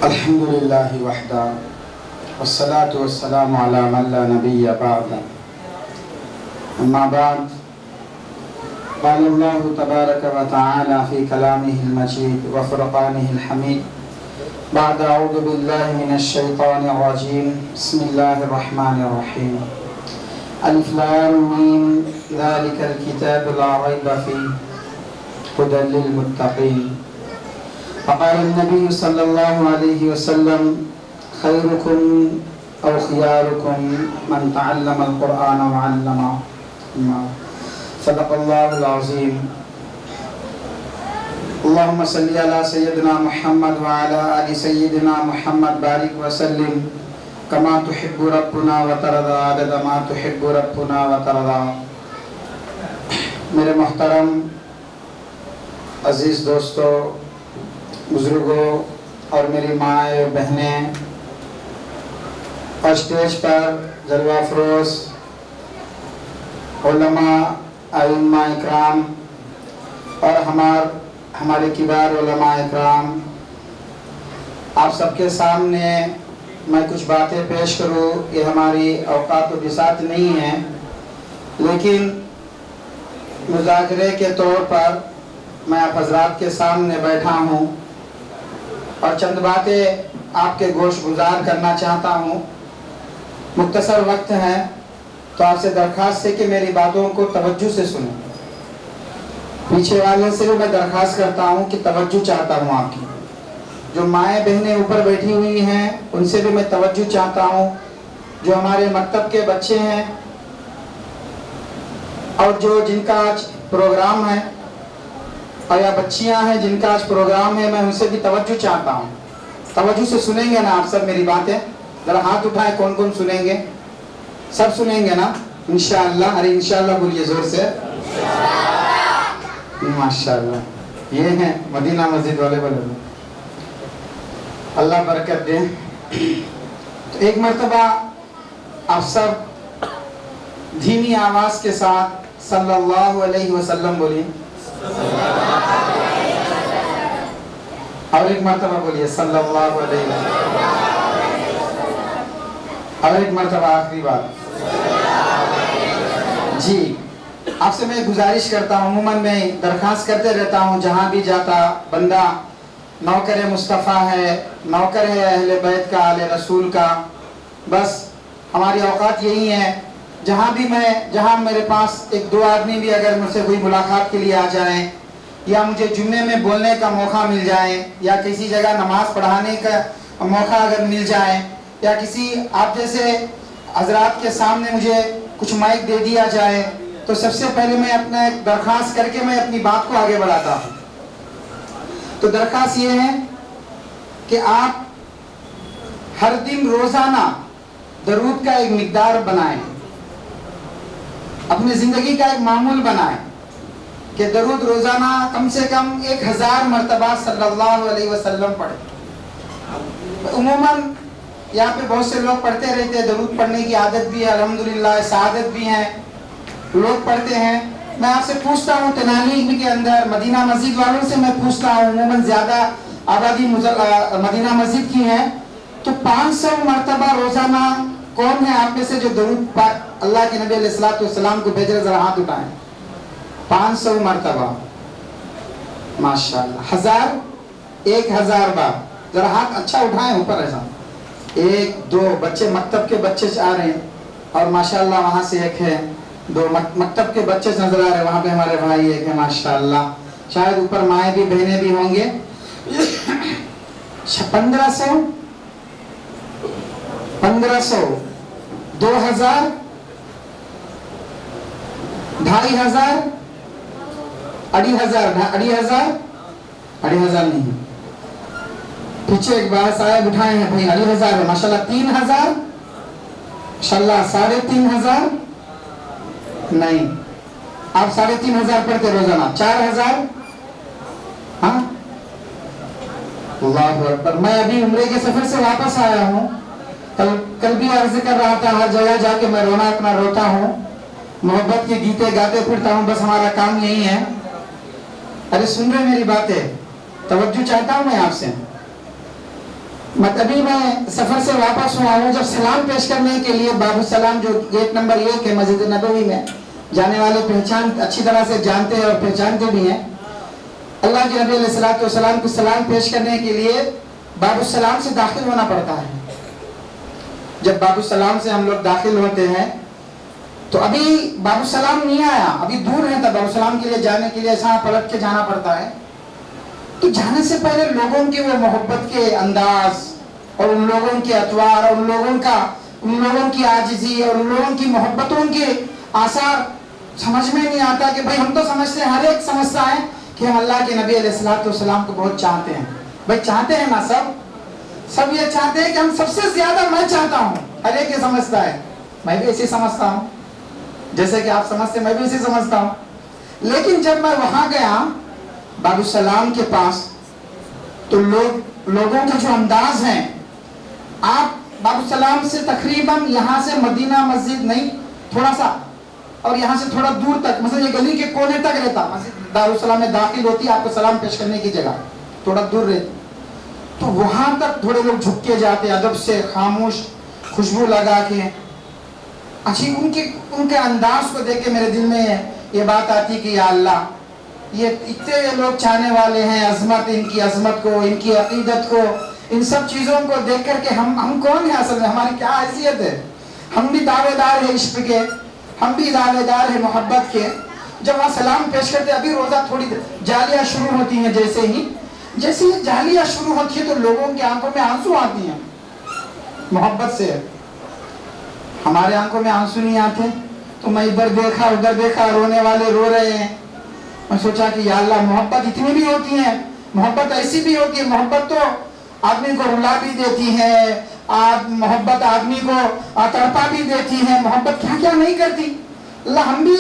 الحمدللہ وحدہ والصلاة والسلام علی من لا نبی بعد اما بعد قال اللہ تبارک و تعالی فی کلامہ المجید وفرقانہ الحمید بعد اعوذ باللہ من الشیطان الرجیم بسم اللہ الرحمن الرحیم الف لام میم ذلک الکتاب لا ریب فیہ ھدی للمتقین فقال النبي صلى الله عليه وسلم خيركم أو خياركم من تعلم القرآن وعلمه صدق الله العظيم اللهم صل على سيدنا محمد وعلى آل سيدنا محمد بارك وسلم كما تحب ربنا وترضى عدد ما تحب ربنا وترضى میرے محترم عزیز دوستو، بزرگوں اور میری مائیں بہنیں اور اسٹیج پر جلوہ افروز علماء ائمہ اکرام اور ہمارے کبار علماء اکرام، آپ سب کے سامنے میں کچھ باتیں پیش کروں، یہ ہماری اوقات و بساط نہیں ہے، لیکن مذاکرے کے طور پر میں آپ حضرات کے سامنے بیٹھا ہوں اور چند باتیں آپ کے گوش گزار کرنا چاہتا ہوں۔ مختصر وقت ہے تو آپ سے درخواست ہے کہ میری باتوں کو توجہ سے سنیں۔ پیچھے والے سے بھی میں درخواست کرتا ہوں کہ توجہ چاہتا ہوں آپ کی۔ جو مائیں بہنیں اوپر بیٹھی ہوئی ہیں ان سے بھی میں توجہ چاہتا ہوں۔ جو ہمارے مکتب کے بچے ہیں اور جن کا آج پروگرام ہے اور یا بچیاں ہیں جن کا آج پروگرام ہے، میں ان سے بھی توجہ چاہتا ہوں۔ توجہ سے سنیں گے نا آپ سب میری باتیں؟ ذرا ہاتھ اٹھائیں، کون کون سنیں گے؟ سب سنیں گے نا انشاءاللہ؟ ارے انشاءاللہ بولیے زور سے۔ ماشاءاللہ، یہ ہیں مدینہ مسجد والے بولے، اللہ برکت دے۔ تو ایک مرتبہ آپ سب دھیمی آواز کے ساتھ صلی اللہ علیہ وسلم بولیے، اور ایک مرتبہ بولیے صلی اللہ علیہ وسلم، اور ایک مرتبہ آخری بات۔ جی، آپ سے میں گزارش کرتا ہوں، عموماً میں درخواست کرتے رہتا ہوں جہاں بھی جاتا، بندہ نوکر مصطفیٰ ہے، نوکر ہے اہل بیت کا، آل رسول کا، بس ہماری اوقات یہی ہے۔ جہاں میرے پاس ایک دو آدمی بھی اگر مجھ سے کوئی ملاقات کے لیے آ جائیں، یا مجھے جمعے میں بولنے کا موقع مل جائے، یا کسی جگہ نماز پڑھانے کا موقع اگر مل جائے، یا کسی آپ جیسے حضرات کے سامنے مجھے کچھ مائک دے دیا جائے، تو سب سے پہلے میں اپنا ایک درخواست کر کے میں اپنی بات کو آگے بڑھاتا ہوں۔ تو درخواست یہ ہے کہ آپ ہر دن روزانہ درود کا ایک مقدار بنائیں، اپنی زندگی کا ایک معمول بنائیں کہ درود روزانہ کم سے کم 1000 مرتبہ صلی اللہ علیہ وسلم پڑھیں۔ عموماً یہاں پہ بہت سے لوگ پڑھتے رہتے ہیں، درود پڑھنے کی عادت بھی ہے، الحمدللہ سعادت بھی ہے، لوگ پڑھتے ہیں۔ میں آپ سے پوچھتا ہوں، تنانیگ کے اندر مدینہ مسجد والوں سے میں پوچھتا ہوں، عموماً زیادہ آبادی مدینہ مسجد کی ہے، تو 500 مرتبہ روزانہ کون ہے آپ میں سے جو درود پاک اللہ کے نبی علیہ الصلوۃ والسلام کو بھیج رہے؟ ذرا ہاتھ اٹھائیں۔ 500 مرتبہ، ماشاءاللہ۔ 1000، 1000 بار، ذرا ہاتھ اچھا اٹھائیں اوپر ایسا۔ 1 2 بچے مکتب کے بچے آ رہے ہیں، اور ماشاءاللہ وہاں سے ایک ہے، 2 مکتب کے بچے نظر آ رہے ہیں، وہاں پہ ہمارے بھائی ایک ہے ماشاءاللہ، شاید اوپر مائیں بھی بہنیں بھی ہوں گے۔ 1500 2000 2500 2500 نہیں، پیچھے ایک بار صاحب اٹھائے ہیں بھائی، 2500 ہے ماشاءاللہ۔ 3000 ماشاءاللہ، 3500 نہیں، آپ 3500 پڑھتے روزانہ۔ 4000، ہاں، اللہ اکبر۔ میں ابھی عمرے کے سفر سے واپس آیا ہوں، کل بھی عرض کر رہا تھا، ہر جگہ جا کے میں رونا اتنا روتا ہوں، محبت کے گیتے گاتے پھرتا ہوں، بس ہمارا کام یہی ہے۔ ارے سن رہے میری باتیں؟ توجہ چاہتا ہوں میں آپ سے. ابھی میں سفر سے واپس ہوا ہوں. جب سلام پیش کرنے کے لیے باب السلام جو گیٹ نمبر 1 ہے مسجد نبوی میں، جانے والے پہچان اچھی طرح سے جانتے ہیں اور پہچانتے بھی ہیں. اللہ کے نبی علیہ الصلوۃ والسلام کو سلام پیش کرنے کے لیے باب السلام سے داخل ہونا پڑتا ہے. جب باب السلام سے ہم لوگ داخل ہوتے ہیں تو ابھی باب السلام نہیں آیا، ابھی دور ہے. باب السلام کے لیے جانے کے لیے ایسا پلٹ کے جانا پڑتا ہے. تو جانے سے پہلے لوگوں کے وہ محبت کے انداز اور ان لوگوں کے اطوار اور ان لوگوں کی عاجزی اور ان لوگوں کی محبتوں کے آثار سمجھ میں نہیں آتا کہ بھائی ہم تو سمجھتے ہیں، ہر ایک سمجھتا ہے کہ ہم اللہ کے نبی علیہ الصلوۃ والسلام کو بہت چاہتے ہیں. بھائی چاہتے ہیں نا، سب یہ چاہتے ہیں کہ ہم سب سے زیادہ میں چاہتا ہوں. ہر ایک یہ سمجھتا ہے. میں بھی ایسے سمجھتا ہوں جیسے کہ آپ سمجھتے ہیں، میں بھی ایسے سمجھتا ہوں. لیکن جب میں وہاں گیا باب السلام کے پاس تو لوگوں کے جو انداز ہیں، آپ باب السلام سے تقریباً یہاں سے مدینہ مسجد نہیں، تھوڑا سا اور یہاں سے تھوڑا دور تک، مثلا یہ گلی کے کونے تک رہتا، مسجد دارالسلام میں داخل ہوتی آپ کو سلام پیش کرنے کی جگہ تھوڑا دور رہتی، تو وہاں تک تھوڑے لوگ جھک کے جاتے ادب سے، خاموش، خوشبو لگا کے. اچھی ان کے انداز کو دیکھ کے میرے دل میں یہ بات آتی کہ یا اللہ، یہ اتنے لوگ چاہنے والے ہیں عظمت، ان کی عظمت کو، ان کی عقیدت کو، ان سب چیزوں کو دیکھ کر کے ہم کون ہیں اصل میں، ہماری کیا حیثیت ہے. ہم بھی دعوے دار ہیں عشق کے، ہم بھی دعوے دار ہیں محبت کے. جب وہاں سلام پیش کرتے، ابھی روزہ تھوڑی جالیاں شروع ہوتی ہیں، جیسے ہی جالیاں شروع ہوتی ہیں تو لوگوں کی آنکھوں میں آنسو آتی ہیں محبت سے. ہمارے آنکھوں میں آنسو نہیں آتے. تو میں ادھر دیکھا ادھر دیکھا، رونے والے رو رہے ہیں. میں سوچا کہ یا اللہ، محبت اتنی بھی ہوتی ہے، محبت ایسی بھی ہوتی ہے. محبت تو آدمی کو رلا بھی دیتی ہے، محبت آدمی کو تڑپا بھی دیتی ہے. محبت کیا کیا نہیں کرتی. اللہ، ہم بھی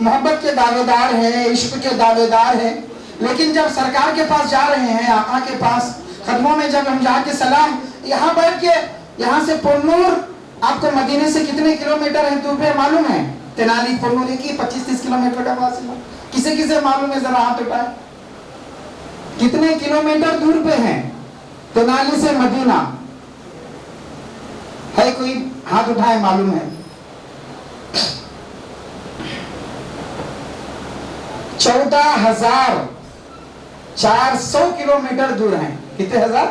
محبت کے دعوے دار ہیں، عشق کے دعوے دار ہیں. لیکن جب سرکار کے پاس جا رہے ہیں، آقا کے پاس قدموں میں جب ہم جا کے سلام، یہاں بیٹھ کے، یہاں سے پنور آپ کو مدینے سے کتنے کلومیٹر ہے دور پہ معلوم ہے؟ تینالی پنور کی 25-30 کلومیٹر کا فاصلہ. کسے معلوم ہے؟ ذرا ہاتھ اٹھائے. کتنے کلومیٹر دور پہ ہیں تینالی سے مدینہ؟ ہے کوئی؟ ہاتھ اٹھائے معلوم ہے. 14,400 کلومیٹر دور ہیں. کتنے ہزار؟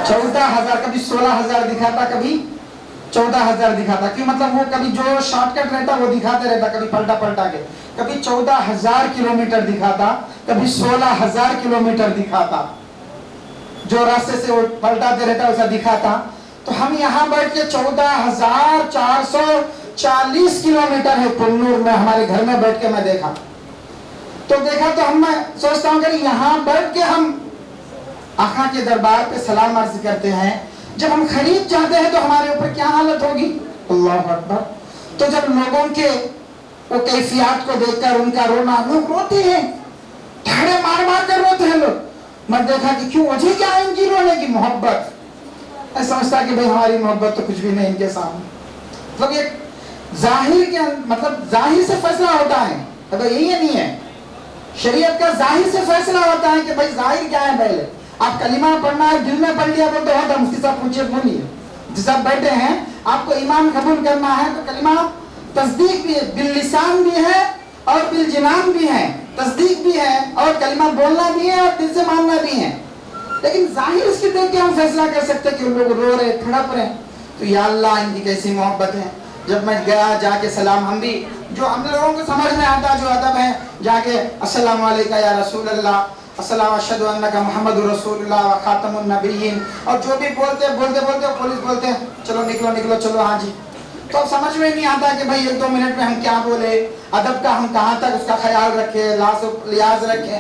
14,000. کبھی 16,000 دکھاتا، کبھی 14,000 دکھاتا. کیوں؟ مطلب وہ کبھی جو شارٹ کٹ رہتا وہ دکھاتے رہتا، کبھی پلٹا کے. کبھی 14,000 کلومیٹر دکھاتا، کبھی 16,000 کلومیٹر دکھاتا. جو راستے سے وہ پلٹاتے رہتا ویسا دکھاتا. تو ہم یہاں بیٹھ کے 14,440 کلومیٹر ہے پنور میں، ہمارے گھر میں بیٹھ کے میں دیکھا تو ہم میں سوچتا ہوں کہ یہاں بیٹھ کے ہم آقا کے دربار پہ سلام عرض کرتے ہیں. جب ہم خرید جاتے ہیں تو ہمارے اوپر کیا حالت ہوگی؟ اللہ اکبر. تو جب لوگوں کے وہ کیفیات کو دیکھ کر ان کا رونا، لوگ روتے ہیں، ٹھاڑے مار کر روتے ہیں لوگ. میں دیکھا کہ کیوں، وجہ کیا ہے ان کی رونے کی؟ محبت. میں سمجھتا کہ بھئی ہماری محبت تو کچھ بھی نہیں ان کے سامنے. مطلب یہ ظاہر سے فیصلہ ہوتا ہے. اگر یہی نہیں ہے، شریعت کا ظاہر سے فیصلہ ہوتا ہے کہ بھئی ظاہر کیا ہے. پہلے آپ کلمہ پڑھنا ہے، دل میں پڑھ لیا بولتے ہوتا، مفتی صاحب پوچھے بولیے. جس آپ بیٹھے ہیں، آپ کو ایمان قبول کرنا ہے تو کلمہ تصدیق بھی ہے، باللسان بھی ہے اور بالجنان بھی ہے. تصدیق بھی ہے اور کلمہ بولنا بھی ہے اور دل سے ماننا بھی ہے. لیکن ظاہر اس کی دیکھ کے ہم فیصلہ کر سکتے کہ لوگ رو رہے، تڑپ رہے. تو یا اللہ، ان کی کیسی محبت ہے. جب میں گیا جا کے سلام، ہم بھی جو ہم لوگوں کو سمجھ میں آتا جو ادب ہے، جا کے السلام علیکم یا رسول اللہ، السلام اشہد انک محمد رسول اللہ و خاتم النبیین، اور جو بھی بولتے پولیس بولتے ہیں چلو نکلو چلو. ہاں جی. تو اب سمجھ میں نہیں آتا کہ بھائی 1-2 منٹ میں ہم کیا بولے، ادب کا ہم کہاں تک اس کا خیال رکھیں، لحاظ رکھیں.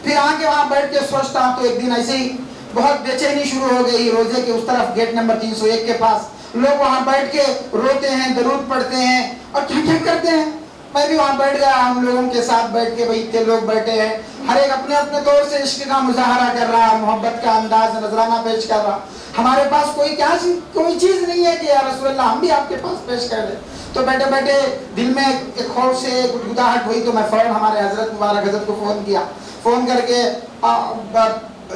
پھر آ کے وہاں بیٹھ کے سوچتا ہوں تو ایک دن ایسے ہی بہت بے چینی شروع ہو گئی. روزے کے اس طرف گیٹ نمبر 301 کے پاس لوگ وہاں بیٹھ کے روتے ہیں، درود پڑھتے ہیں اور کیا کرتے ہیں. میں بھی وہاں بیٹھ گیا ہم لوگوں کے ساتھ بیٹھ کے. بھائی اتنے لوگ بیٹھے ہیں، ہر ایک اپنے طور سے عشق کا مظاہرہ کر رہا، محبت کا انداز نذرانہ پیش کر رہا. ہمارے پاس کوئی چیز نہیں ہے کہ یا رسول اللہ ہم بھی آپ کے پاس پیش کر دیں. تو بیٹھے بیٹھے دل میں ایک خوف سے گدگداہٹ ہوئی، تو میں فوراً ہمارے حضرت مبارک حضرت کو فون کیا، فون کر کے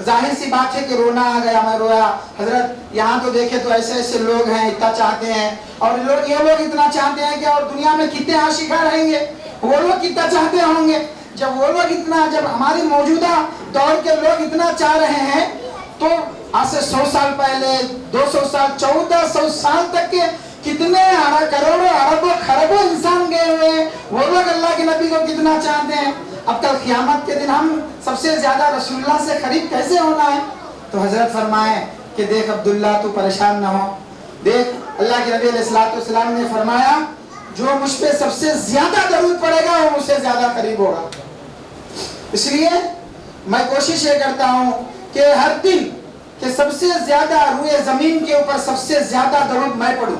ظاہر سی بات ہے کہ رونا آ گیا، میں رویا، حضرت یہاں تو دیکھے تو ایسے ایسے لوگ ہیں، اتنا چاہتے ہیں، اور یہ لوگ اتنا چاہتے ہیں کہ اور دنیا میں کتنے عاشقاں رہیں گے، وہ لوگ کتنا چاہتے ہوں گے، جب وہ لوگ اتنا، جب ہماری موجودہ دور کے لوگ اتنا چاہ رہے ہیں، تو آج سے 100 سال پہلے، 200 سال، 1400 سال تک کے کتنے کروڑوں اربوں خربوں انسان گئے ہوئے ہیں، وہ لوگ اللہ کے نبی کو کتنا چاہتے ہیں۔ اب کل قیامت کے دن ہم سب سے زیادہ رسول اللہ سے قریب کیسے ہونا ہے؟ تو حضرت فرمائے کہ دیکھ عبداللہ تو پریشان نہ ہو، دیکھ اللہ کے نبی علیہ الصلوۃ والسلام نے فرمایا جو مجھ پہ سب سے زیادہ درود پڑے گا وہ مجھ سے زیادہ قریب ہوگا۔ اس لیے میں کوشش یہ کرتا ہوں کہ ہر دن کہ سب سے زیادہ روئے زمین کے اوپر سب سے زیادہ درود میں پڑھوں،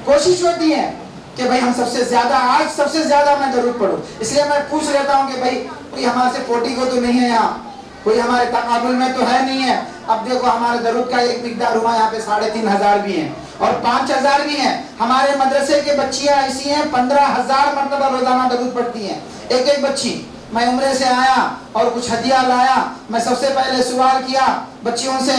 کوشش ہوتی ہے کہ بھائی ہم سب سے زیادہ، آج سب سے زیادہ میں درود پڑھوں۔ اس لیے میں پوچھ لیتا ہوں کہ بھائی کوئی ہمارے سے پوٹی کو تو نہیں ہے یہاں، کوئی ہمارے تقابل میں تو ہے نہیں ہے۔ اب دیکھو ہمارے درود کا ایک مقدار ہوا یہاں پہ 3500 بھی ہیں اور 5000 بھی ہیں۔ ہمارے مدرسے کے بچیاں ایسی ہیں 15000 مرتبہ روزانہ درود پڑھتی ہیں، ایک ایک بچی۔ میں عمرے سے آیا اور کچھ ہدیہ لایا، میں سب سے پہلے سوال کیا بچیوں سے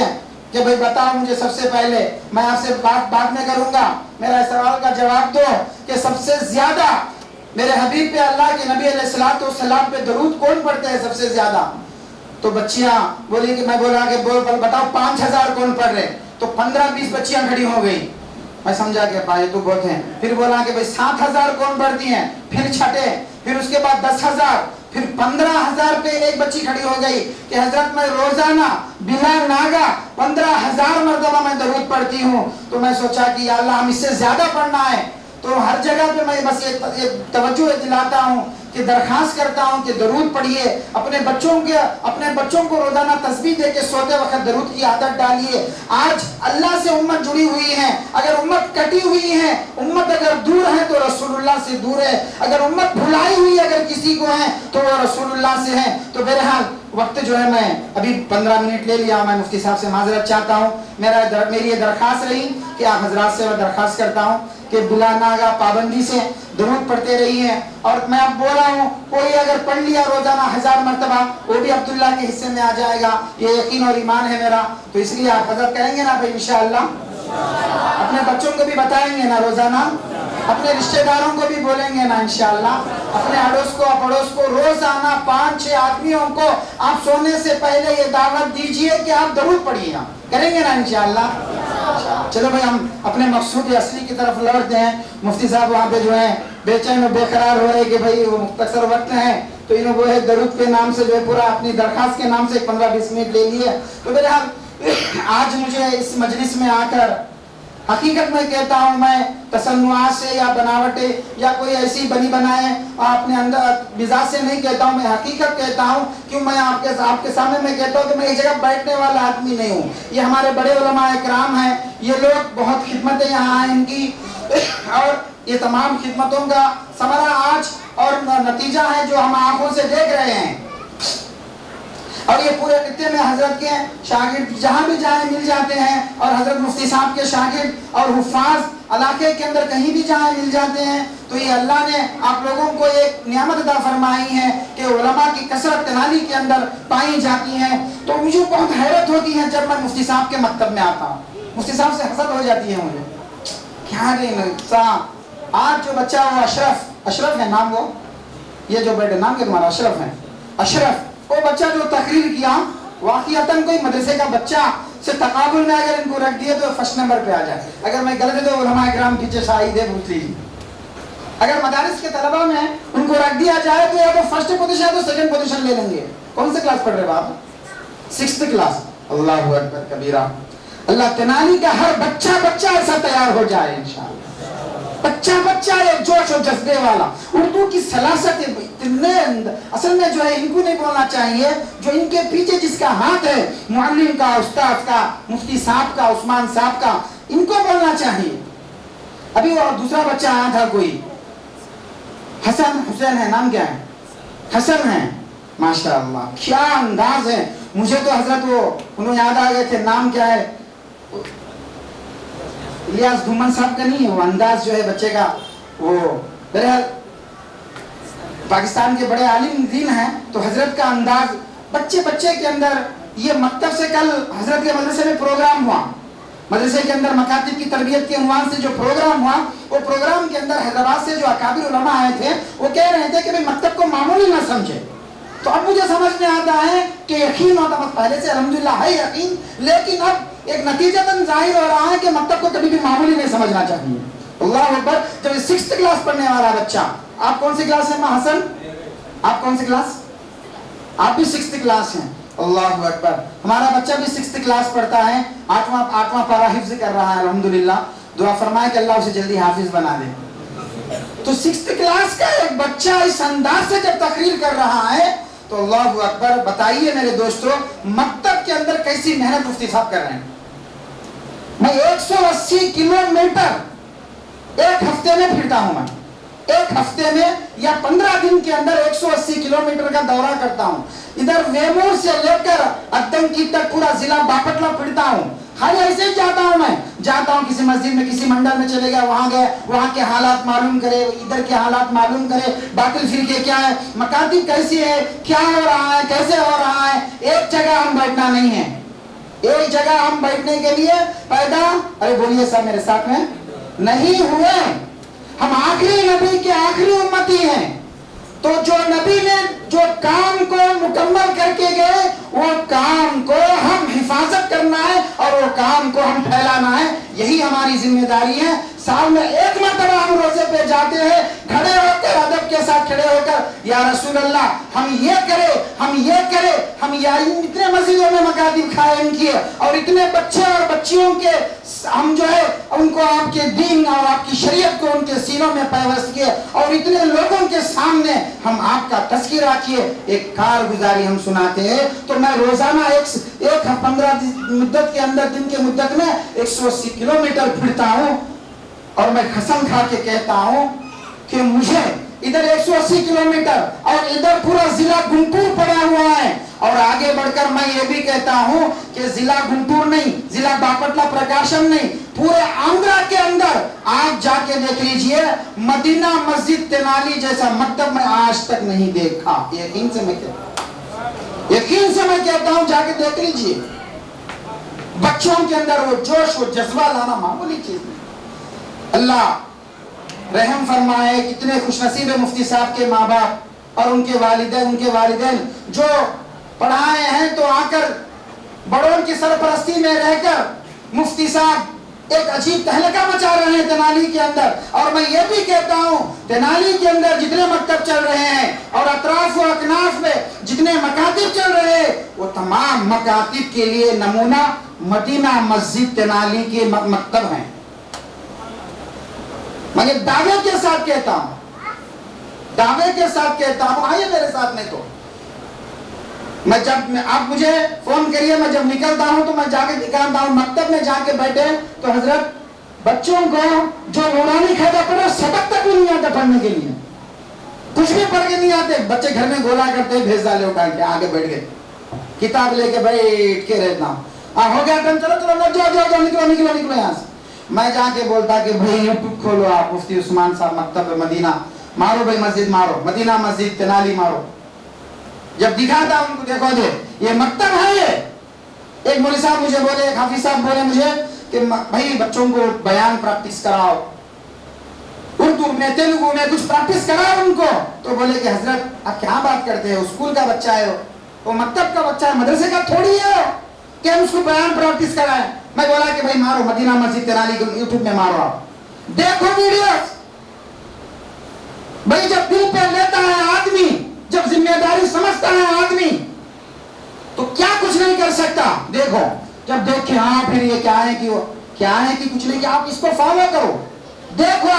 کہ بھائی بتاؤ مجھے سب سے پہلے، میں آپ سے بات بعد میں کروں گا، میرا سوال کا جواب دو کہ سب سے زیادہ میرے حبیب پہ، اللہ کے نبی علیہ الصلوۃ والسلام پہ درود کون پڑھتے ہیں سب سے زیادہ؟ تو بچیاں بولی کہ میں بولا کہ بتاؤ 5000 کون پڑھ رہے؟ تو 15-20 بچیاں کھڑی ہو گئی، میں سمجھا کہ بھائی تو بہت ہیں۔ پھر بولا کہ بھائی 7000 کون پڑھتی ہیں؟ پھر چھٹے، پھر اس کے بعد 10000، پھر 15000 پہ ایک بچی کھڑی ہو گئی کہ حضرت میں روزانہ بلا ناگا 15000 مرتبہ میں درود پڑھتی ہوں۔ تو میں سوچا کہ یا اللہ ہم اس سے زیادہ پڑھنا ہے۔ تو ہر جگہ پہ میں بس یہ توجہ دلاتا ہوں کہ درخواست کرتا ہوں کہ درود پڑھیے، اپنے بچوں کو روزانہ تسبیح دے کے سوتے وقت درود کی عادت ڈالیے۔ آج اللہ سے امت جڑی ہوئی ہے، اگر امت کٹی ہوئی ہے، امت اگر دور ہے تو رسول اللہ سے دور ہے، اگر امت بھلائی ہوئی اگر کسی کو ہے تو وہ رسول اللہ سے ہے۔ تو بہرحال وقت جو ہے، میں ابھی 15 منٹ لے لیا، میں مفتی صاحب سے معذرت چاہتا ہوں۔ میری یہ درخواست رہی کہ آپ حضرات سے میں درخواست کرتا ہوں کہ بلا ناگا پابندی سے درود پڑھتے رہی ہیں۔ اور میں اب بول رہا ہوں کوئی اگر پڑھ لیا روزانہ 1000 مرتبہ وہ بھی عبداللہ کے حصے میں آ جائے گا، یہ یقین اور ایمان ہے میرا۔ تو اس لیے آپ حضرت کریں گے نا بھائی انشاءاللہ، اپنے بچوں کو بھی بتائیں گے نا روزانہ، اپنے رشتہ داروں کو بھی بولیں گے نا انشاءاللہ، اپنے اڑوس کو پڑوس کو روزانہ 5-6 آدمیوں کو آپ سونے سے پہلے یہ دعوت دیجئے کہ آپ درود پڑھیے گا، کریں گے نا انشاءاللہ۔ چلو بھائی ہم اپنے مقصود اصلی کی طرف لوٹتے ہیں۔ مفتی صاحب وہاں پہ جو ہیں بے چین و بے قرار ہو رہے کہ بھائی وہ مختصر وقت ہیں، تو انہوں وہ ہے درود کے نام سے جو ہے پورا اپنی درخواست کے نام سے 15-20 منٹ لے لیے۔ تو بہرحال آج مجھے اس مجلس میں آ کر حقیقت میں کہتا ہوں، میں تصنعات سے یا بناوٹیں یا کوئی ایسی بنی بنائے اپنے اندر مزاج سے نہیں کہتا ہوں، میں حقیقت کہتا ہوں، کیوں میں آپ کے سامنے میں کہتا ہوں کہ میں ایک جگہ بیٹھنے والا آدمی نہیں ہوں۔ یہ ہمارے بڑے علماء کرام ہیں، یہ لوگ بہت خدمتیں یہاں ہیں ان کی، اور یہ تمام خدمتوں کا ثمرہ آج اور نتیجہ ہے جو ہم آنکھوں سے دیکھ رہے ہیں۔ اور یہ پورے خطے میں حضرت کے شاگرد جہاں بھی جائیں مل جاتے ہیں، اور حضرت مفتی صاحب کے شاگرد اور حفاظ علاقے کے اندر کہیں بھی جائیں مل جاتے ہیں۔ تو یہ اللہ نے آپ لوگوں کو ایک نعمت عطا فرمائی ہے کہ علماء کی کثرت تنالی کے اندر پائی جاتی ہیں۔ تو مجھے بہت حیرت ہوتی ہے جب میں مفتی صاحب کے مکتب میں آتا ہوں، مفتی صاحب سے حسد ہو جاتی ہے مجھے، کیا آج جو بچہ وہ اشرف ہے نام، وہ یہ جو بیٹے نام کے تمہارا اشرف ہے، اشرف وہ بچہ جو تقریر کیا، واقعتاً کوئی مدرسے کا بچہ سے تقابل میں اگر ان کو رکھ دیا تو فرسٹ نمبر پہ آ جائے۔ اگر میں غلط ہے تو علماء کرام پیچھے شاہد ہے، پوچھ لیجیے۔ اگر مدارس کے طلبہ میں ان کو رکھ دیا جائے تو یا تو فرسٹ پوزیشن ہے تو سیکنڈ پوزیشن لے لیں گے۔ کون سے کلاس پڑھ رہے ہو آپ؟ 6th class. اللہ اکبر کبیرہ۔ اللہ تنالی کا ہر بچہ ایسا تیار ہو جائے انشاءاللہ، بچہ ایک جوش و جذبے والا، اردو کی سلاست اتنے اصل میں جو ہے ان کو نہیں بولنا چاہیے، جو ان کے پیچھے جس کا ہاتھ ہے، معلم کا، استاد کا، مفتی صاحب کا، عثمان صاحب کا، ان کو بولنا چاہیے۔ ابھی وہ دوسرا بچہ آیا تھا کوئی، حسین ہے، نام کیا ہے؟ حسن ہے، ماشاءاللہ کیا انداز ہے۔ مجھے تو حضرت وہ انہوں یاد آ گئے تھے، نام کیا ہے، الیاس گھومن صاحب کا نہیں ہے وہ انداز جو ہے بچے کا، وہ بہرحال پاکستان کے بڑے عالم دین ہیں، تو حضرت کا انداز بچے کے اندر، یہ مکتب سے کل حضرت کے مدرسے میں پروگرام ہوا، مدرسے کے اندر مکاتب کی تربیت کے عنوان سے جو پروگرام ہوا، وہ پروگرام کے اندر حیدرآباد سے جو اکابر علماء آئے تھے وہ کہہ رہے تھے کہ بھئی مکتب کو معمولی نہ سمجھے. تو اب مجھے سمجھ میں آتا ہے کہ یقین ہوتا، پہلے سے الحمدللہ ہے یقین، لیکن اب ایک نتیجتاً ظاہر ہو رہا ہے کہ مکتب کو کبھی بھی معمولی نہیں سمجھنا چاہیے. اللہ اکبر. جب 6th کلاس پڑھنے والا بچہ، آپ کون سی کلاس ہیں حسن؟ آپ کون سی کلاس؟ آپ بھی 6th کلاس ہیں. اللہ اکبر. ہمارا بچہ بھی 6th کلاس پڑھتا ہے، 8واں پارہ حفظ کر رہا ہے الحمدللہ. دعا فرمائے کہ اللہ اسے جلدی حافظ بنا دے. تو 6th کلاس کا ایک بچہ اس انداز سے جب تقریر کر رہا ہے تو اللہ اکبر. بتائیے میرے دوستو مکتب کے اندر کیسی محنت مفتی صاحب کر رہے ہیں. میں 180 کلومیٹر ایک ہفتے میں پھرتا ہوں، میں ایک ہفتے میں یا 15 دن کے اندر 180 کلومیٹر کا دورہ کرتا ہوں. ادھر ویمور سے لے کر ادنکی تک پورا ضلع باپٹلہ پھرتا ہوں. خالی ایسے ہی جاتا ہوں، میں جاتا ہوں کسی مسجد میں کسی منڈل میں چلے گیا، وہاں گئے، وہاں کے حالات معلوم کرے، ادھر کے حالات معلوم کرے، باطل فرقے کیا ہے، مکاتب کیسی ہے، کیا ہو رہا ہے، کیسے ہو رہا ہے. ایک جگہ ہم بیٹھنا نہیں ہے، ایک جگہ ہم بیٹھنے کے لیے پیدا، ارے بولیے سب میرے ساتھ میں، نہیں ہوئے. ہم آخری نبی کے آخری امتی ہیں. تو جو نبی نے جو کام کو مکمل کر کے گئے وہ کام کو ہم حفاظت کرنا ہے اور وہ کام کو ہم پھیلانا ہے. یہی ہماری ذمہ داری ہے. سال میں ایک مرتبہ ہم روزے پہ جاتے ہیں، کھڑے ہو کر ادب کے ساتھ کھڑے ہو کر یا رسول اللہ ہم یہ کرے، ہم یہ کرے، ہم اتنے مسجدوں میں مکاتب قائم کیے اور اتنے بچے اور بچیوں کے ہم جو ہے ان کو آپ کے دین اور آپ کی شریعت کو ان کے سینوں میں پیوست کیے اور اتنے لوگوں کے سامنے ہم آپ کا تذکرہ کیے. ایک کارگزاری ہم سناتے ہیں. تو میں روزانہ ایک 15 مدت کے اندر، دن کے مدت میں 180 کلومیٹر پھرتا ہوں اور میں قسم کھا کے کہتا ہوں کہ مجھے ادھر 180 کلومیٹر اور ادھر پورا ضلع گنٹور پڑا ہوا ہے. اور آگے بڑھ کر میں یہ بھی کہتا ہوں کہ ضلع گنٹور نہیں، ضلع باپٹلہ پرکاشم نہیں، پورے آندھرا کے اندر آپ جا کے دیکھ لیجئے مدینہ مسجد تینالی جیسا مکتب میں آج تک نہیں دیکھا. یقین سے میں کہتا ہوں جا کے دیکھ لیجئے. بچوں کے اندر وہ جوش و جذبہ لانا معمولی چیز نہیں. اللہ رحم فرمائے. کتنے خوش نصیب مفتی صاحب کے ماں باپ اور ان کے والدین جو پڑھائے ہیں. تو آ کر بڑوں کی سرپرستی میں رہ کر مفتی صاحب ایک عجیب تہلکہ مچا رہے ہیں تینالی کے اندر. اور میں یہ بھی کہتا ہوں تینالی کے اندر جتنے مکتب چل رہے ہیں اور اطراف و اکناف میں جتنے مکاتب چل رہے ہیں وہ تمام مکاتب کے لیے نمونہ مدینہ مسجد تینالی کے مکتب ہیں. میں یہ دعوے کے ساتھ کہتا ہوں، آئیے میرے ساتھ. نہیں تو میں جب آپ مجھے فون کریے، میں جب نکلتا ہوں تو میں جا کے دکھاتا ہوں. مکتب میں جا کے بیٹھے تو حضرت بچوں کو جو نورانی قاعدہ پڑھے سبق تک بھی نہیں آتا پڑھنے کے لیے، کچھ بھی پڑھ کے نہیں آتے. بچے گھر میں گولا کرتے بھیج ڈالے اٹھا کے آگے بیٹھ گئے، کتاب لے کے بیٹھ کے رہتا ہوں. ہو گیا ٹائم، چلو نکلو یہاں سے. میں جا کے بولتا کہ بھائی یوٹیوب کھولو آپ، مفتی عثمان صاحب مکتب مدینہ مارو، بھائی مسجد مارو، مدینہ مسجد تینالی مارو. جب دکھاتا ان کو دیکھو یہ مکتب ہے. یہ ایک مولوی صاحب مجھے بولے، ایک حافظ صاحب بولے مجھے کہ بھائی بچوں کو بیان پریکٹس کراؤ، اردو میں تیلگو میں کچھ پریکٹس کراؤ ان کو. تو بولے کہ حضرت آپ کیا بات کرتے ہیں، اسکول کا بچہ ہے وہ مکتب کا بچہ ہے، مدرسے کا تھوڑی ہے کہ ہم اس کو بیان پریکٹس کرائیں. میں بولا کہ بھائی مارو مدینہ مسجد تینالی کو یوٹیوب میں مارو، آپ دیکھو ویڈیوز. بھائی جب دل پہ لیتا ہے آدمی، جب ذمہ داری سمجھتا ہے آدمی تو کیا کچھ نہیں کر سکتا. دیکھو جب دیکھے ہاں پھر یہ کیا ہے کہ کچھ نہیں، کہ آپ اس کو فالو کرو. دیکھو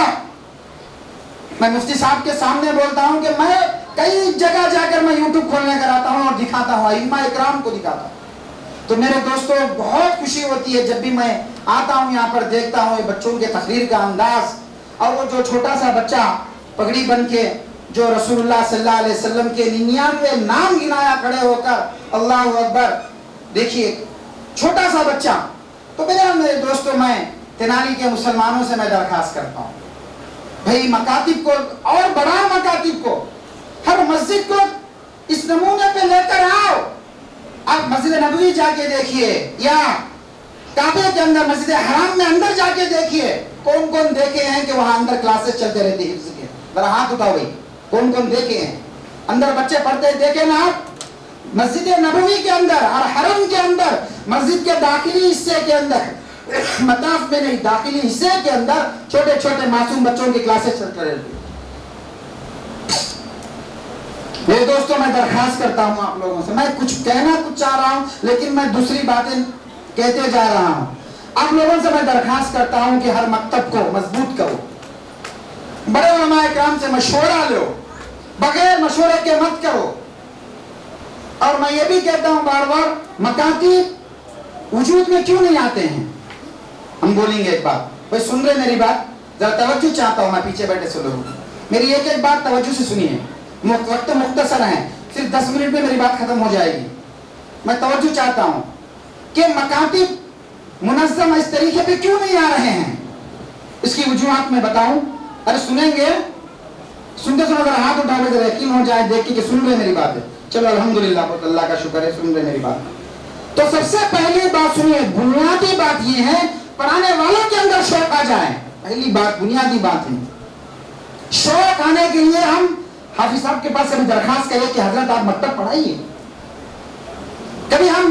میں مفتی صاحب کے سامنے بولتا ہوں کہ میں کئی جگہ جا کر میں یوٹیوب کھولنے کر آتا ہوں اور دکھاتا ہوں، ائمہ اکرام کو دکھاتا ہوں. تو میرے دوستوں بہت خوشی ہوتی ہے جب بھی میں آتا ہوں یہاں پر، دیکھتا ہوں یہ بچوں کے تقریر کا انداز. اور وہ جو چھوٹا سا بچہ پگڑی بن کے جو رسول اللہ صلی اللہ علیہ وسلم کے 99 نام گنایا کھڑے ہو کر، اللہ اکبر. دیکھیے چھوٹا سا بچہ. تو میرے دوستوں میں تینالی کے مسلمانوں سے میں درخواست کرتا ہوں بھائی مکاتب کو اور بڑھاؤ، مکاتب کو، ہر مسجد کو اس نمونے پہ لے کر آؤ. آپ مسجد نبوی جا کے دیکھیے یا کعبے کے اندر مسجد حرام میں اندر جا کے دیکھیے، کون کون دیکھے ہیں کہ وہاں اندر کلاسز چلتے رہتے ہیں حفظ کے؟ ذرا ہاتھ اٹھاؤ بھائی، کون کون دیکھے ہیں اندر بچے پڑھتے دیکھے نا آپ؟ مسجد نبوی کے اندر اور حرم کے اندر، مسجد کے داخلی حصے کے اندر، مطاف میں نہیں، داخلی حصے کے اندر چھوٹے چھوٹے معصوم بچوں کی کلاسز چلتے رہتی ہیں. میرے دوستوں میں درخواست کرتا ہوں آپ لوگوں سے، میں کچھ کہنا کچھ چاہ رہا ہوں لیکن میں دوسری باتیں کہتے جا رہا ہوں. آپ لوگوں سے میں درخواست کرتا ہوں کہ ہر مکتب کو مضبوط کرو، بڑے علماء کرام سے مشورہ لو، بغیر مشورے کے مت کرو. اور میں یہ بھی کہتا ہوں بار بار، مکاتب وجود میں کیوں نہیں آتے ہیں؟ ہم بولیں گے ایک بات، بھائی سن رہے میری بات؟ ذرا توجہ چاہتا ہوں، میں پیچھے بیٹھے سے لوگوں میری ایک ایک بات توجہ سے سنیے. وقت مختصر ہے، صرف 10 منٹ میں میری بات ختم ہو جائے گی. میں توجہ چاہتا ہوں کہ مکاتب منظم اس طریقے پہ کیوں نہیں آ رہے ہیں. اس کی وجوہات میں بتاؤں. ارے سنیں گے؟ سنتے سنتے ذرا ہاتھ اٹھا کے ذرا یقین ہو جائے دیکھ کے کہ سن رہے میری بات ہے. چلو الحمدللہ، بہت اللہ کا شکر ہے سن رہے میری بات. تو سب سے پہلی بات سنیے، بنیادی بات یہ ہے پڑھانے والوں کے اندر شوق آ جائے. پہلی بات بنیادی بات ہے، شوق آنے کے لیے ہم حافظ صاحب کے پاس سے درخواست کریں کہ حضرت آپ مکتب پڑھائیے. کبھی ہم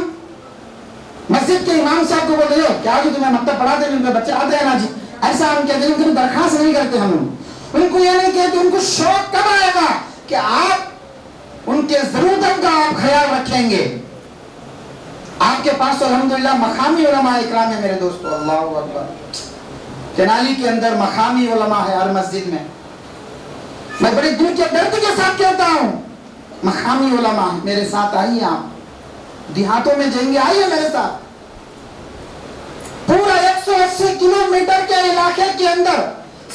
مسجد کے امام صاحب کو بولتے ہیں کیا جی تمہیں مکتب پڑھا دیں، ان کے بچے آتے ہیں نا جی، ایسا ہم کہتے ہیں. ان کو درخواست نہیں کرتے ہم ان کو یہ نہیں کہتے. ان کو شوق کب آئے گا کہ آپ ان کے ضرورتوں کا آپ خیال رکھیں گے. آپ کے پاس تو الحمدللہ مقامی علماء اکرام ہے میرے دوستو. اللہ اکبر. کنالی کے اندر مقامی علماء ہے ہر مسجد میں. میں بڑے دل کے درد کے ساتھ کہتا ہوں، مقامی علماء میرے ساتھ آئیے. آپ دیہاتوں میں جائیں گے، آئیے میرے ساتھ. پورا 180 کلومیٹر کے علاقے کے اندر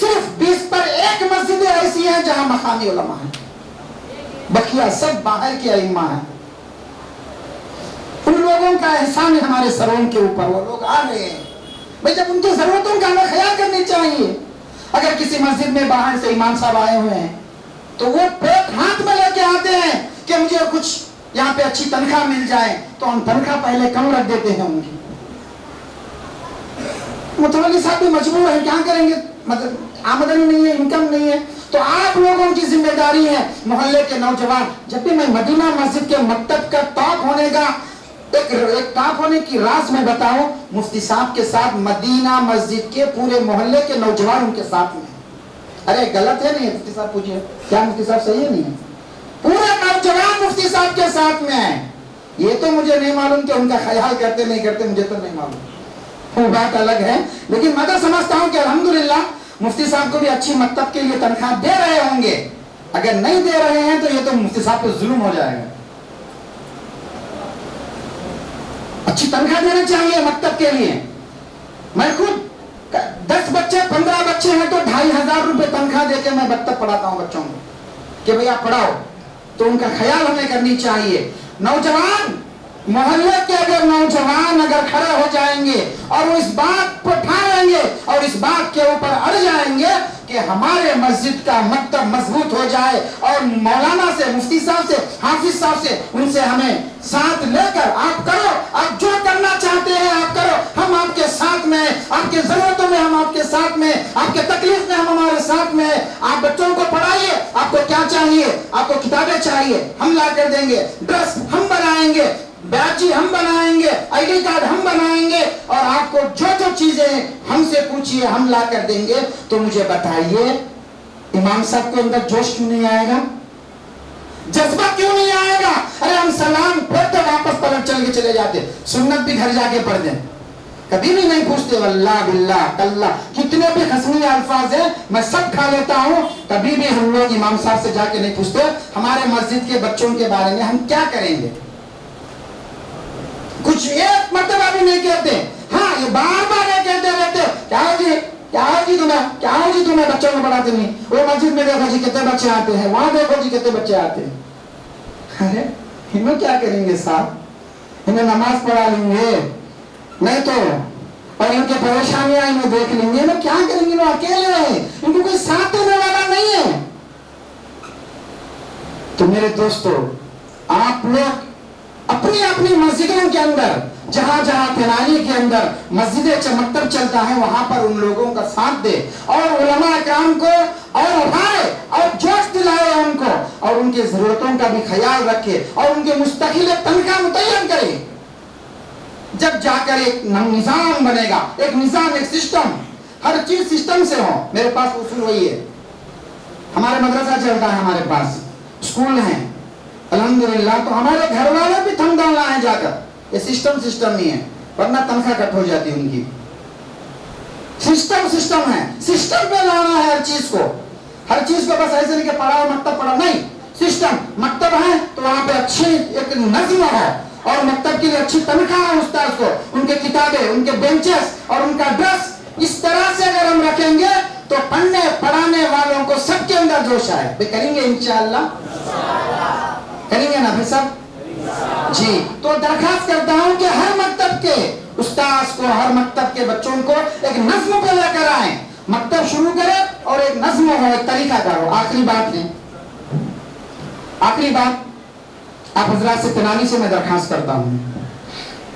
صرف 20 پر 1 مسجدیں ایسی ہیں جہاں مقامی علماء ہیں. بقیہ سب باہر کے ائمہ ہیں. ان لوگوں کا احسان ہے ہمارے سروں کے اوپر. وہ لوگ آ رہے ہیں بھائی، جب ان کی ضرورتوں کا ہمیں خیال کرنی چاہیے. اگر کسی مسجد میں باہر سے امام صاحب آئے ہوئے ہیں تو وہ پیٹ ہاتھ میں لے کے آتے ہیں کہ مجھے کچھ یہاں پہ اچھی تنخواہ مل جائے، تو ہم تنخواہ پہلے کم رکھ دیتے ہیں ان کی. متولی صاحب بھی مجبور ہیں، کیا کریں گے، مطلب آمدنی نہیں ہے، انکم نہیں ہے. تو آپ لوگوں کی ذمہ داری ہے، محلے کے نوجوان. جب بھی میں مدینہ مسجد کے مکتب کا ٹاپ ہونے کا ایک ٹاپ ہونے کی راز میں بتاؤں، مفتی صاحب کے ساتھ مدینہ مسجد کے پورے محلے کے نوجوان ان کے ساتھ میں. ارے غلط ہے نہیں؟ مفتی صاحب پوچھئے کیا مفتی صاحب صحیح ہے نہیں ہے؟ پورے نوجوان مفتی صاحب کے ساتھ میں ہیں. یہ تو مجھے نہیں معلوم کہ ان کا خیال کرتے نہیں کرتے، مجھے تو نہیں معلوم، وہ بات الگ ہے. لیکن میں تو سمجھتا ہوں کہ الحمدللہ مفتی صاحب کو بھی اچھی مکتب کے لیے تنخواہ دے رہے ہوں گے. اگر نہیں دے رہے ہیں تو یہ تو مفتی صاحب کو ظلم ہو جائے گا. اچھی تنخواہ دینا چاہیے مکتب کے لیے. میں خود 10 بچے 15 بچے ہیں تو 2500 روپے تنخواہ دے کے میں مکتب پڑھاتا ہوں بچوں کو کہ بھئی آپ پڑھاؤ. تو ان کا خیال ہمیں کرنی چاہیے. نوجوان محلے کے اگر نوجوان اگر کھڑے ہو جائیں گے اور وہ اس بات کو ٹھانیں گے اور اس بات کے اوپر اڑ جائیں گے کہ ہمارے مسجد کا مکتب مضبوط ہو جائے، اور مولانا سے، مفتی صاحب سے، حافظ صاحب سے، ان سے ہمیں ساتھ لے کر آپ کرو، آپ جو کرنا چاہتے ہیں آپ کرو، ہم آپ کے ساتھ میں، آپ کے ضرورتوں میں ہم آپ کے ساتھ میں، آپ کے تکلیف میں ہم ہمارے ساتھ میں. آپ بچوں کو پڑھائیے، آپ کو کیا چاہیے، آپ کو کتابیں چاہیے ہم لا کر دیں گے، ڈریس ہم بنائیں گے، بیاجی ہم بنائیں گے، آئی ڈی کارڈ ہم بنائیں گے، اور آپ کو جو جو چیزیں ہم سے پوچھیے ہم لا کر دیں گے. تو مجھے بتائیے امام صاحب کو اندر جوش کیوں نہیں آئے گا، جذبہ کیوں نہیں آئے گا؟ ارے ہم سلام پڑھتے واپس پلٹ چل کے چلے جاتے، سنت بھی گھر جا کے پڑھ دیں، کبھی بھی نہیں پوچھتے واللہ باللہ تاللہ. کتنے بھی خصمی الفاظ ہیں میں سب کھا لیتا ہوں، کبھی بھی ہم لوگ امام صاحب سے جا کے نہیں پوچھتے ہمارے مسجد کے بچوں کے بارے میں ہم کیا کریں گے. کچھ ایک مرتبہ بھی نہیں کہتے. ہاں یہ بار بار یہ کہتے رہتے کیا جی تمہیں بچوں کو پڑھاتے نہیں. وہ مسجد میں دیکھو جی کتنے بچے آتے ہیں، وہاں دیکھو جی کتنے بچے آتے ہیں. ارے انہیں کیا کریں گے صاحب، انہیں نماز پڑھا لیں گے، نہیں تو اور ان کی پریشانیاں انہیں دیکھ لیں گے، وہ کیا کریں گے؟ وہ اکیلے ہیں، ان کو کوئی ساتھ دینے والا نہیں ہے۔ تو میرے دوستو، آپ لوگ اپنی اپنی مسجدوں کے اندر، جہاں جہاں تنالی کے اندر مسجد مکتب چلتا ہے، وہاں پر ان لوگوں کا ساتھ دے اور علماء اکرام کو اور اٹھائے اور جوش دلائے ان کو، اور ان کی ضرورتوں کا بھی خیال رکھے اور ان کے مستقل تنخواہ متعین کرے۔ جب جا کر ایک نظام بنے گا، ایک نظام، ایک سسٹم، ہر چیز سسٹم سے ہو۔ میرے پاس اصول وہی ہے، ہمارے مدرسہ چلتا ہے، ہمارے پاس اسکول ہیں الحمدللہ، تو ہمارے گھر والے بھی تھم ڈالنا ہے جا کر، یہ سسٹم نہیں ہے، ورنہ تنخواہ کٹ ہو جاتی ہے ان کی۔ سسٹم ہے، سسٹم پہ لانا ہے ہر چیز کو بس ایسے نہیں کہ پڑھاؤ مکتب پڑھا، نہیں، سسٹم۔ مکتب ہے تو وہاں پہ اچھی ایک نظم ہے، اور مکتب کے لیے اچھی تنخواہ ہے استاد کو، ان کے کتابیں، ان کے بینچز اور ان کا ڈریس، اس طرح سے اگر ہم رکھیں گے تو پڑھنے پڑھانے والوں کو سب کے اندر جوش آئے۔ کریں گے انشاءاللہ، کریں گے نا بھائی صاحب؟ جی، تو درخواست کرتا ہوں کہ ہر مکتب کے استاذ کو، ہر مکتب کے بچوں کو ایک نظم پہ لے کر آئیں، مکتب شروع کرے اور ایک نظم ہو، ایک طریقہ کار ہو۔ آخری بات آپ حضرات سے، تنالی سے میں درخواست کرتا ہوں،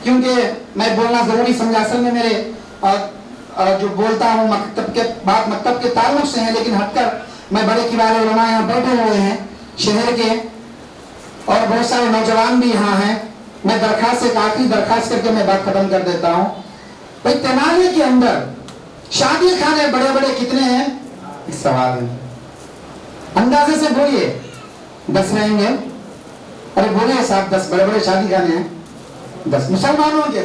کیونکہ میں بولنا ضروری سمجھا، اصل میں میرے جو بولتا ہوں مکتب کے بات مکتب کے تعلق سے ہیں، لیکن ہٹ کر میں بڑے کبار علماء یہاں بیٹھے ہوئے ہیں شہر کے، اور بہت سارے نوجوان بھی یہاں ہیں۔ میں درخواست، ایک آخری درخواست کر کے میں بات ختم کر دیتا ہوں۔ بھائی تنالی کے اندر شادی خانے بڑے بڑے کتنے ہیں؟ ایک سوال ہے، اندازے سے بولیے، 10 رہیں گے؟ ارے بولیے صاحب، 10 بڑے بڑے شادی خانے ہیں، 10 مسلمانوں کے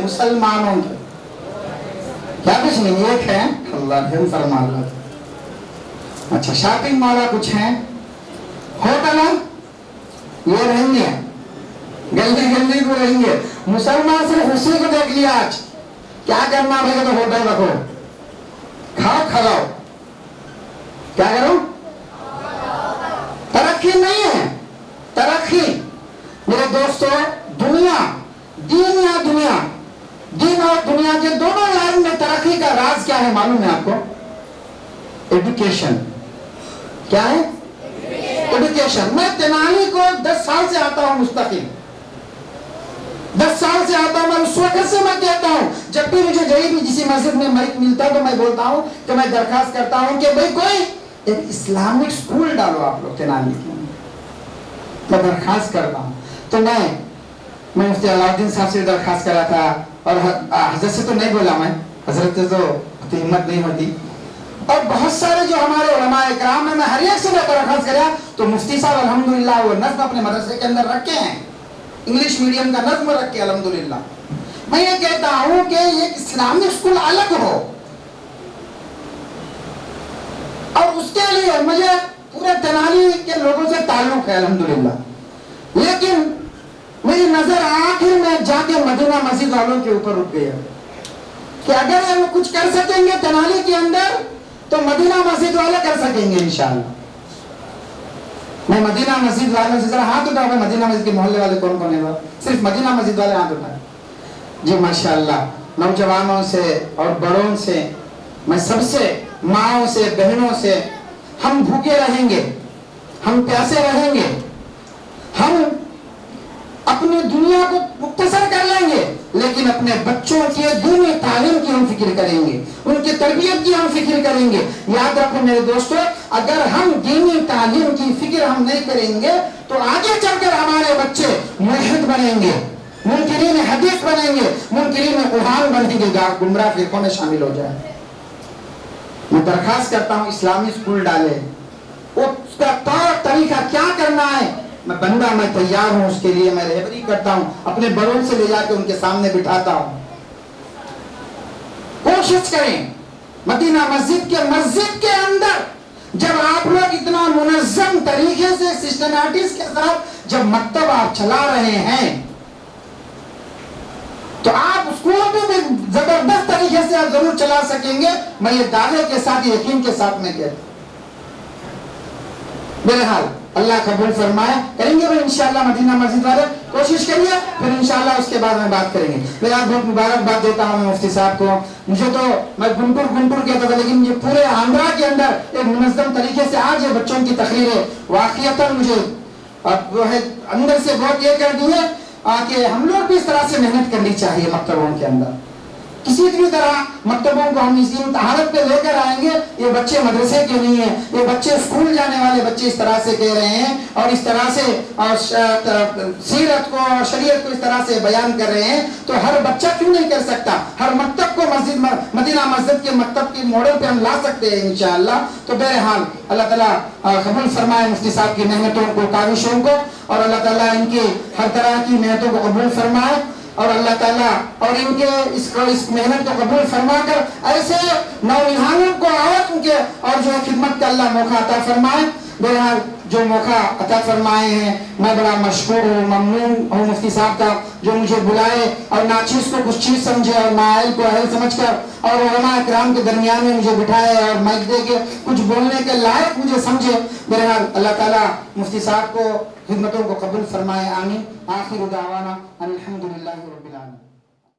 کیا کچھ نہیں، ایک ہے، اللہ رحم فرما اللہ۔ اچھا، شاپنگ مالا کچھ ہیں، ہوٹل ہے، یہ رہیں گے، گلی کو رہیں گے۔ مسلمان صرف اسی کو دیکھ لیا آج، کیا کرنا بھائی تو ہوٹل رکھو، کھاؤ کھلاؤ، کیا کرو؟ ترقی نہیں ہے، ترقی میرے دوستو، دین اور دنیا کے دونوں لائن میں ترقی کا راز کیا ہے معلوم ہے آپ کو؟ ایڈوکیشن۔ کیا ہے؟ ایڈوکیشن۔ میں تنالی کو 10 سال سے آتا ہوں، مستقل 10 سال سے آتا ہوں، میں اس وقت سے میں کہتا ہوں، جب بھی مجھے کہیں بھی کسی مسجد میں مائک ملتا ہے تو میں بولتا ہوں کہ میں درخواست کرتا ہوں کہ بھئی کوئی ایک اسلامک سکول ڈالو آپ لوگ تنالی کے، میں درخواست کرتا ہوں۔ تو میں مفتی علاؤالدین صاحب سے درخواست کرا تھا، اور حضرت سے تو نہیں بولا، میں حضرت سے تو ہمت نہیں ہوتی، اور بہت سارے جو ہمارے علماء اکرام ہیں، میں ہر ایک سے میں درخواست کرا، تو مفتی صاحب الحمدللہ وہ نظم اپنے مدرسے کے اندر رکھے ہیں، انگلش میڈیم کا نظم رکھے الحمدللہ۔ میں یہ کہتا ہوں کہ یہ اسلامی اسکول الگ ہو، اور اس کے لیے مجھے پورے تنالی کے لوگوں سے تعلق ہے الحمدللہ، لیکن میری نظر آخر میں جا کے مدینہ مسجد والوں کے اوپر رک گیا کہ اگر ہم کچھ کر سکیں گے تنالی کے اندر تو مدینہ مسجد والے کر سکیں گے انشاءاللہ۔ میں مدینہ مسجد والوں سے ذرا ہاتھ اٹھاؤں، مدینہ مسجد کے محلے والے کون کون ہیں؟ صرف مدینہ مسجد والے ہاتھ اٹھائیں جی، ماشاءاللہ۔ نوجوانوں سے اور بڑوں سے، میں سب سے، ماؤں سے، بہنوں سے، ہم بھوکے رہیں گے، ہم پیاسے رہیں گے، ہم اپنی دنیا کو مختصر کر لیں گے، لیکن اپنے بچوں کی دینی تعلیم کی ہم فکر کریں گے، ان کی تربیت کی ہم فکر کریں گے۔ یاد رکھو میرے دوستو، اگر ہم دینی تعلیم کی فکر ہم نہیں کریں گے تو آگے چل کر ہمارے بچے ملحد بنیں گے، منکرین حدیث بنیں گے، منکرین قرآن بنیں گے، گمراہ فرقوں میں شامل ہو جائیں۔ میں درخواست کرتا ہوں اسلامی اسکول ڈالے، اس کا طور طریقہ کیا کرنا ہے میں بندہ، میں تیار ہوں، اس کے لیے میں رہبری کرتا ہوں، اپنے بڑوں سے لے جا کے ان کے سامنے بٹھاتا ہوں۔ کوشش کریں مدینہ مسجد کے اندر جب آپ لوگ اتنا منظم طریقے سے سسٹمیٹکس کے ساتھ جب مکتب آپ چلا رہے ہیں تو آپ اسکول میں بھی زبردست طریقے سے آپ ضرور چلا سکیں گے، میں یہ دعوے کے ساتھ، یقین کے ساتھ میں کہتا ہوں۔ بہرحال اللہ قبول فرمائے. کریں گے انشاءاللہ مدینہ مسجد والے, کوشش کریے, پھر انشاءاللہ اس کے بعد میں بات کریں گے. میں آپ بہت مبارکباد دیتا ہوں مفتی صاحب کو. مجھے تو میں گنٹور کہتا تھا, لیکن یہ پورے آندھرا کے اندر ایک منظم طریقے سے آج یہ بچوں کی تقریریں واقعتاً مجھے وہ ہے اندر سے بہت یہ کر دی ہے کہ ہم لوگ بھی اس طرح سے محنت کرنی چاہیے مکتبوں کے اندر. کسی بھی طرح مکتبوں کو ہم اسی حالت پہ لے کر آئیں گے. یہ بچے مدرسے کے نہیں ہیں, یہ بچے اسکول جانے والے بچے اس طرح سے کہہ رہے ہیں اور اس طرح سے سیرت کو اور شریعت کو اس طرح سے بیان کر رہے ہیں, تو ہر بچہ کیوں نہیں کر سکتا؟ ہر مکتب کو مدینہ مسجد کے مکتب کی ماڈل پہ ہم لا سکتے ہیں انشاءاللہ. تو بہرحال اللہ تعالیٰ قبول فرمائے مفتی صاحب کی محنتوں کو, کاوشوں کو, اور اللہ تعالیٰ ان کی ہر طرح کی محنتوں کو قبول فرمائے, اور اللہ تعالیٰ اور ان کے اس محنت کو قبول فرما کر ایسے نونہالوں کو اور ان کے اور جو خدمت کا اللہ موقع عطا فرمائے. بہرحال جو موقع عطا فرمائے ہیں, میں بڑا مشکور ہوں, ممنون ہوں مفتی صاحب کا جو مجھے بلائے اور ناچیز کو کچھ چیز سمجھے اور نااہل کو اہل سمجھ کر اور علماء اکرام کے درمیان میں مجھے بٹھائے اور مائک دے کے کچھ بولنے کے لائق مجھے سمجھے. بہرحال اللہ تعالیٰ مفتی صاحب کو خدمتوں کو قبول فرمائے. آمین. آخر دعوانا الحمدللہ رب العالمین.